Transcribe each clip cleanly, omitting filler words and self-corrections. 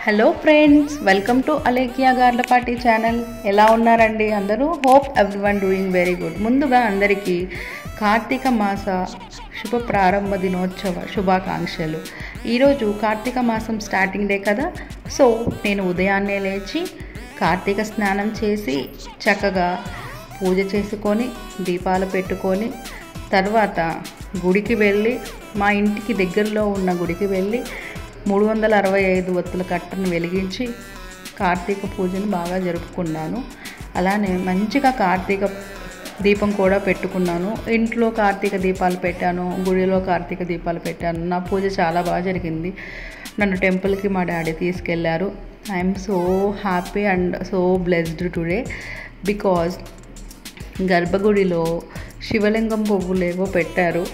Hello friends, welcome to Alekhya Garlapati channel. ఎలా ఉన్నారండి అందరూ? Hope everyone doing very good. ముందుగా అందరికీ కార్తీక మాస శుభ ప్రారంభ దినోత్సవ శుభాకాంక్షలు. ఈరోజు కార్తీక మాసం స్టార్టింగ్ డే కదా, సో నేను ఉదయాన్నే లేచి కార్తీక స్నానం చేసి చక్కగా పూజ చేసుకొని దీపాలు పెట్టుకొని తర్వాత గుడికి వెళ్ళి, మా ఇంటికి దగ్గరలో ఉన్న గుడికి వెళ్ళి 365 ఒత్తుల కట్టను వెలిగించి కార్తీక పూజను బాగా జరుపుకున్నాను. అలానే మంచిగా కార్తీక దీపం కూడా పెట్టుకున్నాను. ఇంట్లో కార్తీక దీపాలు పెట్టాను, గుడిలో కార్తీక దీపాలు పెట్టాను. నా పూజ చాలా బాగా జరిగింది. నన్ను టెంపుల్కి మా డాడీ తీసుకెళ్లారు. I'm so happy and so blessed today because గర్భగుడిలో శివలింగం పువ్వులేవో పెట్టారు.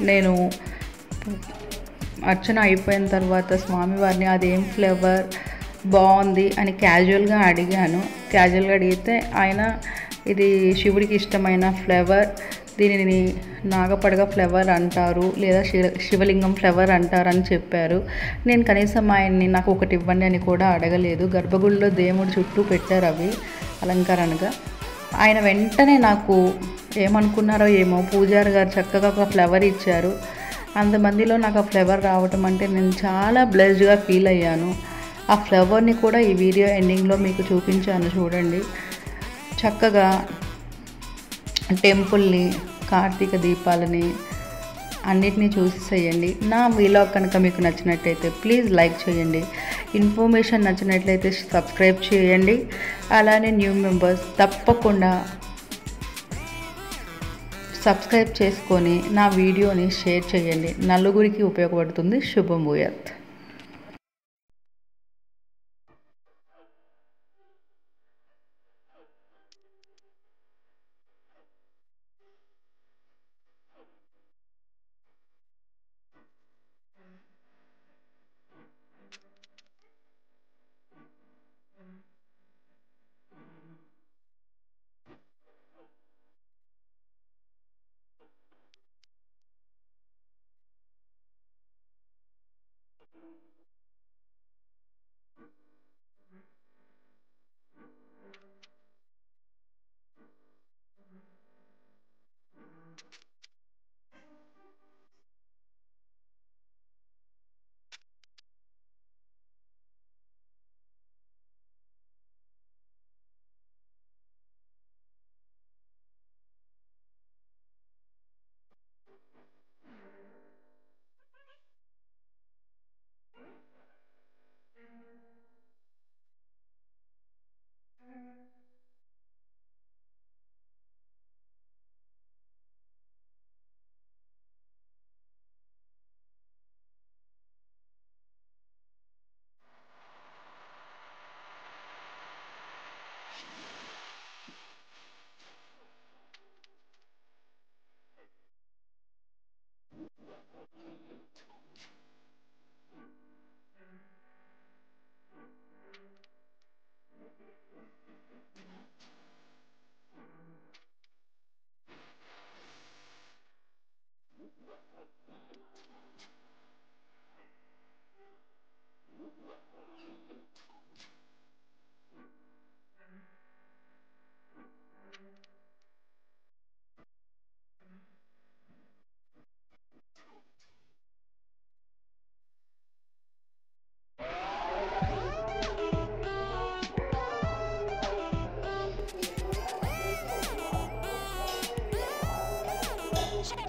నేను అర్చన అయిపోయిన తర్వాత స్వామివారిని అదేం ఫ్లేవర్ బాగుంది అని క్యాజువల్గా అడిగితే ఆయన ఇది శివుడికి ఇష్టమైన ఫ్లేవర్, దీనిని నాగపడగ ఫ్లేవర్ అంటారు లేదా శివలింగం ఫ్లేవర్ అంటారని చెప్పారు. నేను కనీసం ఆయన్ని నాకు ఒకటి ఇవ్వండి అని కూడా అడగలేదు. గర్భగుడిలో దేవుడి చుట్టూ పెట్టారు అవి అలంకరణగా. ఆయన వెంటనే నాకు ఏమనుకున్నారో ఏమో పూజారి గారు చక్కగా ఒక ఫ్లేవర్ ఇచ్చారు. అంతమందిలో నాకు ఆ ఫ్లేవర్ రావటం అంటే నేను చాలా బ్లెస్డ్గా ఫీల్ అయ్యాను. ఆ ఫ్లేవర్ని కూడా ఈ వీడియో ఎండింగ్లో మీకు చూపించాను, చూడండి. చక్కగా టెంపుల్ని, కార్తీక దీపాలని అన్నిటినీ చూసేసేయండి. నా వీలాగ్ కనుక మీకు నచ్చినట్లయితే ప్లీజ్ లైక్ చేయండి. ఇన్ఫర్మేషన్ నచ్చినట్లయితే సబ్స్క్రైబ్ చేయండి. అలానే న్యూ మెంబర్స్ తప్పకుండా సబ్స్క్రైబ్ చేసుకొని నా వీడియోని షేర్ చేయండి. నలుగురికి ఉపయోగపడుతుంది. శుభం భూయాత్.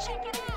Shake it